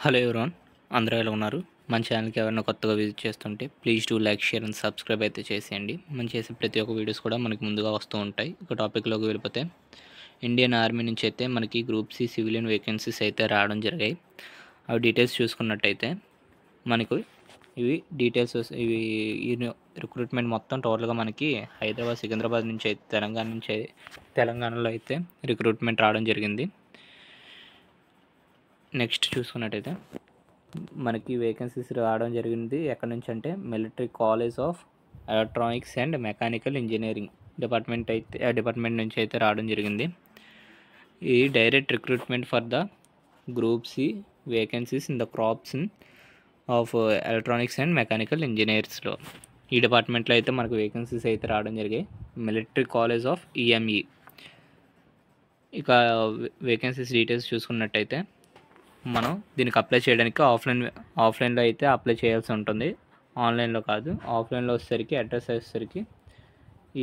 Hello everyone, అందరూ ఎలా ఉన్నారు? మన ఛానల్కి ఎవరైనా కొత్తగా విజిట్ చేస్తుంటే please do like, share and subscribe అయితే చేసేయండి. మనం చేసే ప్రతి ఒక్క వీడియోస్ కూడా మనకి ముందుగా వస్తూ ఉంటాయి. ఒక టాపిక్లోకి వెళ్ళిపోతే ఇండియన్ ఆర్మీ నుంచి అయితే మనకి గ్రూప్ సి సివిలియన్ వేకెన్సీస్ అయితే రావడం జరిగాయి. అవి డీటెయిల్స్ చూసుకున్నట్టయితే మనకు ఇవి ఈ రిక్రూట్మెంట్ మొత్తం టోటల్గా మనకి హైదరాబాద్, సికింద్రాబాద్ నుంచి అయితే తెలంగాణలో అయితే రిక్రూట్మెంట్ రావడం జరిగింది. నెక్స్ట్ చూసుకున్నట్టయితే మనకి వేకెన్సీస్ రావడం జరిగింది ఎక్కడి నుంచి అంటే military college of electronics and mechanical engineering department నుంచి అయితే రావడం జరిగింది. ఈ direct recruitment for the group C vacancies in the corps of electronics and mechanical ఇంజనీర్స్లో ఈ డిపార్ట్మెంట్లో అయితే మనకు వేకెన్సీస్ అయితే రావడం జరిగాయి. Military college of EME. ఇక వేకెన్సీస్ డీటెయిల్స్ చూసుకున్నట్టయితే మనం దీనికి అప్లై చేయడానికి ఆఫ్లైన్లో అయితే అప్లై చేయాల్సి ఉంటుంది, ఆన్లైన్లో కాదు. ఆఫ్లైన్లో వచ్చేసరికి అడ్రస్ వచ్చేసరికి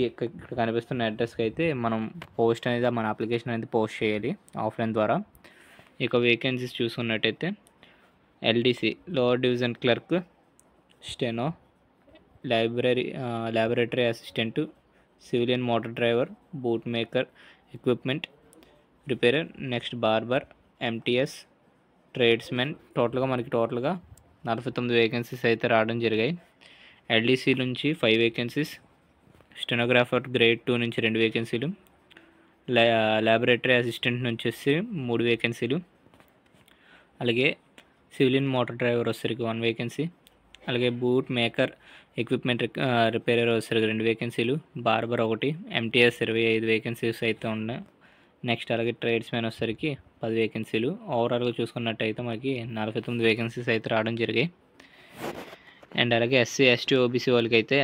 ఇక్కడ కనిపిస్తున్న అడ్రస్కి అయితే మనం మన అప్లికేషన్ అనేది పోస్ట్ చేయాలి ఆఫ్లైన్ ద్వారా. ఇక వేకెన్సీస్ చూసుకున్నట్టయితే LDC lower division clerk, steno, laboratory assistant, civilian motor driver, boot maker, equipment repairer, next barber, MTS, tradesmen. మనకి 49 వేకెన్సీస్ అయితే రావడం జరిగాయి. ఎల్డీసీ నుంచి 5 వేకెన్సీస్, స్టెనోగ్రాఫర్ గ్రేడ్ 2 నుంచి 2 వేకెన్సీలు, ల్యాబొరేటరీ అసిస్టెంట్ నుంచి వచ్చి 3 వేకెన్సీలు, అలాగే సివిలియన్ మోటార్ డ్రైవర్ వచ్చేసరికి 1 వేకెన్సీ, అలాగే బూట్ మేకర్, ఎక్విప్మెంట్ రిపేరర్ వచ్చేసరికి 2 వేకెన్సీలు, బార్బర్ 1, ఎంటీఎస్ 25 వేకెన్సీస్ అయితే ఉన్నాయి. నెక్స్ట్ అలాగే ట్రేడ్స్మెన్ వచ్చేసరికి 10 వేకెన్సీలు. ఓవరాల్గా చూసుకున్నట్టయితే మనకి 49 వేకెన్సీస్ అయితే రావడం జరిగాయి. అండ్ అలాగే ఎస్సీ, ఎస్టీ, ఓబీసీ వాళ్ళకి అయితే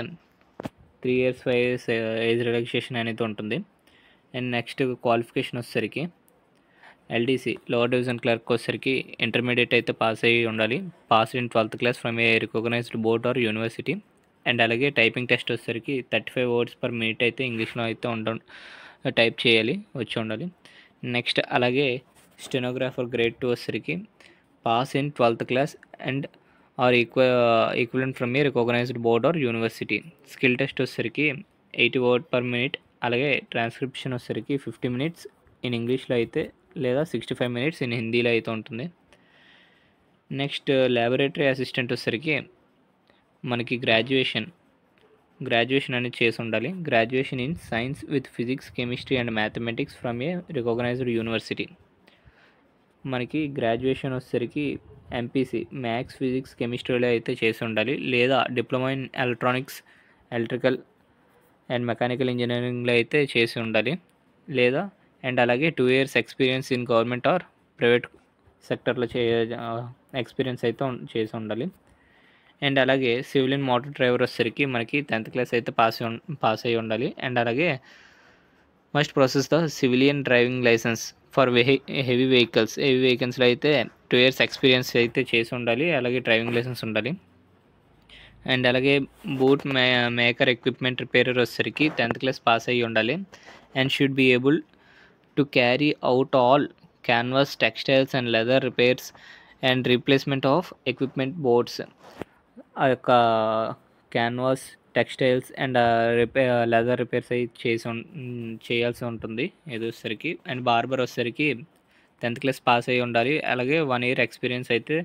3 years 5 years ఏజ్ రిలాక్సేషన్ అనేది ఉంటుంది. అండ్ నెక్స్ట్ క్వాలిఫికేషన్ వచ్చేసరికి ఎల్డీసీ లోవర్ డివిజన్ క్లర్క్ వచ్చేసరికి ఇంటర్మీడియట్ అయితే పాస్ అయ్యి ఉండాలి, pass in 12th class from a recognised board or university. And అలాగే టైపింగ్ టెస్ట్ వచ్చేసరికి 35 words per minute అయితే ఇంగ్లీష్లో అయితే టైప్ చేయాలి, వచ్చి ఉండాలి. నెక్స్ట్ అలాగే స్టెనోగ్రాఫర్ గ్రేడ్ 2 వచ్చేసరికి pass in 12th class and or equivalent from a recognised board or university. Skill test వచ్చేసరికి 80 words per minute, అలాగే ట్రాన్స్క్రిప్షన్ వచ్చేసరికి 50 minutes ఇన్ ఇంగ్లీష్లో అయితే లేదా 65 minutes ఇన్ హిందీలో అయితే ఉంటుంది. నెక్స్ట్ ల్యాబొరేటరీ అసిస్టెంట్ వచ్చేసరికి మనకి గ్రాడ్యుయేషన్ అనేది చేసి ఉండాలి. Graduation in science with physics, chemistry and mathematics from a recognised university. మనకి గ్రాడ్యుయేషన్ వచ్చేసరికి ఎంపీసీ మ్యాథ్స్, ఫిజిక్స్, కెమిస్ట్రీలో అయితే చేసి ఉండాలి, లేదా diploma in electrical and mechanical ఇంజనీరింగ్లో అయితే చేసి ఉండాలి, లేదా అండ్ అలాగే 2 years experience in government or private సెక్టర్లో ఎక్స్పీరియన్స్ అయితే చేసి ఉండాలి. అండ్ అలాగే సివిలియన్ మోటార్ డ్రైవర్ వచ్చేసరికి మనకి 10th class అయితే పాస్ అయ్యి ఉండాలి. అండ్ అలాగే must process the civilian driving licence for heavy వెహికల్స్లో అయితే 2 years ఎక్స్పీరియన్స్ అయితే చేసి ఉండాలి, అలాగే డ్రైవింగ్ లైసెన్స్ ఉండాలి. అండ్ అలాగే బూట్ మేకర్, ఎక్విప్మెంట్ రిపేరర్ వచ్చేసరికి 10th class పాస్ అయ్యి ఉండాలి. And should be able to carry out all canvas, textiles and leather repairs and replacement of equipment boards. ఆ యొక్క canvas, textiles and leather repairs అయి చేయాల్సి ఉంటుంది ఇది వచ్చేసరికి. అండ్ బార్బర్ వచ్చేసరికి 10th class పాస్ అయ్యి ఉండాలి, అలాగే 1 year ఎక్స్పీరియన్స్ అయితే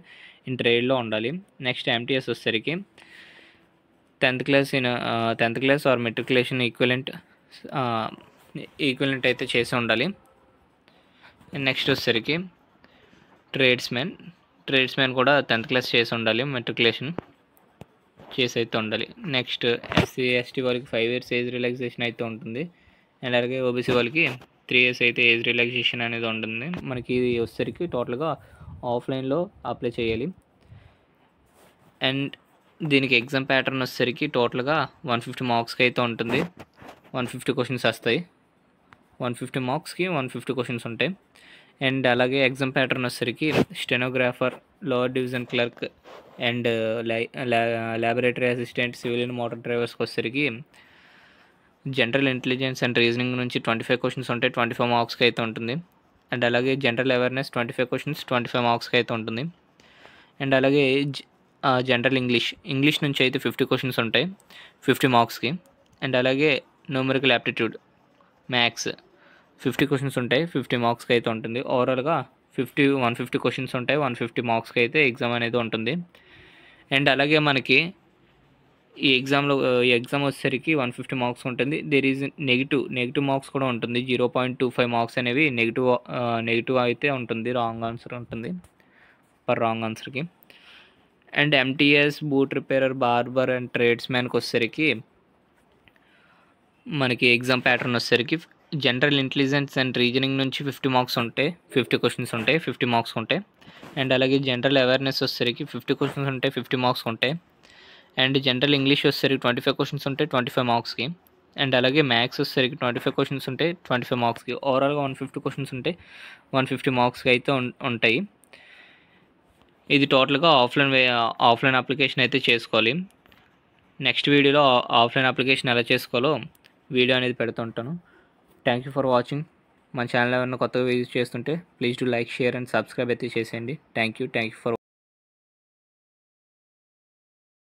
ఇన్ ట్రేడ్లో ఉండాలి. నెక్స్ట్ ఎంటీఎస్ వచ్చేసరికి 10th class are matriculation equivalent అయితే చేసి ఉండాలి. నెక్స్ట్ వచ్చేసరికి ట్రేడ్స్మెన్ కూడా 10th class చేసి ఉండాలి, మెట్రికులేషన్ చేసి అయితే ఉండాలి. నెక్స్ట్ ఎస్సీ, ఎస్టీ వాళ్ళకి 5 years ఏజ్ రిలాక్సేషన్ అయితే ఉంటుంది. అండ్ అలాగే ఓబీసీ వాళ్ళకి 3 years అయితే ఏజ్ రిలాక్సేషన్ అనేది ఉంటుంది. మనకి ఇది వచ్చేసరికి టోటల్గా ఆఫ్లైన్లో అప్లై చేయాలి. అండ్ దీనికి ఎగ్జామ్ ప్యాటర్న్ వచ్చేసరికి టోటల్గా 150 marksకి అయితే ఉంటుంది. 150 questions వస్తాయి. 150 marksకి 150 questions ఉంటాయి. అండ్ అలాగే ఎగ్జామ్ ప్యాటర్న్ వచ్చేసరికి stenographer, lower division clerk and laboratory assistant, civilian motor డ్రైవర్స్కి వచ్చేసరికి జనరల్ ఇంటెలిజెన్స్ అండ్ రీజనింగ్ నుంచి 25 questions ఉంటాయి, 25 marksకి అయితే ఉంటుంది. అండ్ అలాగే జనరల్ అవేర్నెస్ 25 questions, 25 marksకి అయితే ఉంటుంది. అండ్ అలాగే జనరల్ ఇంగ్లీష్ నుంచి అయితే 50 క్వశ్చన్స్ ఉంటాయి 50 మార్క్స్కి. అండ్ అలాగే న్యూమరికల్ యాప్టిట్యూడ్ మ్యాథ్స్ 50 క్వశ్చన్స్ ఉంటాయి 50 మార్క్స్కి అయితే ఉంటుంది. ఓవరాల్గా 150 క్వశ్చన్స్ ఉంటాయి 150 మార్క్స్కి అయితే ఎగ్జామ్ అనేది ఉంటుంది. అండ్ అలాగే మనకి ఈ ఎగ్జామ్ వచ్చేసరికి 150 మార్క్స్ ఉంటుంది. దేర్ ఈజ్ నెగిటివ్ మార్క్స్ కూడా ఉంటుంది. 0.25 మార్క్స్ అనేవి నెగిటివ్ అయితే ఉంటుంది, రాంగ్ ఆన్సర్ ఉంటుంది పర్ రాంగ్ ఆన్సర్కి. And MTS, boot repairer, barber and ట్రేడ్స్ మ్యాన్కి వచ్చేసరికి మనకి ఎగ్జామ్ ప్యాటర్న్ వచ్చేసరికి జనరల్ ఇంటెలిజెన్స్ అండ్ రీజనింగ్ నుంచి 50 మార్క్స్ ఉంటాయి 50 క్వశ్చన్స్ ఉంటాయి 50 మార్క్స్ ఉంటాయి. అండ్ అలాగే జనరల్ అవేర్నెస్ వచ్చేసరికి 50 క్వశ్చన్స్ ఉంటాయి 50 మార్క్స్ ఉంటాయి. అండ్ జనరల్ ఇంగ్లీష్ వచ్చేసరికి 25 క్వశ్చన్స్ ఉంటాయి 25 మార్క్స్కి. అండ్ అలాగే మ్యాథ్స్ వచ్చేసరికి 25 క్వశ్చన్స్ ఉంటాయి 25 మార్క్స్కి. ఓవరాల్గా 150 క్వశ్చన్స్ ఉంటాయి 150 మార్క్స్కి అయితే ఉంటాయి. ఇది టోటల్గా ఆఫ్లైన్ అప్లికేషన్ అయితే చేసుకోవాలి. నెక్స్ట్ వీడియోలో ఆఫ్లైన్ అప్లికేషన్ ఎలా చేసుకోవాలో వీడియో అనేది పెడుతుంటాను. Thank you for watching. మన ఛానల్ ఏమైనా కొత్తగా విజిట్ చేస్తుంటే please to like, share and subscribe అయితే చేసేయండి. Thank you for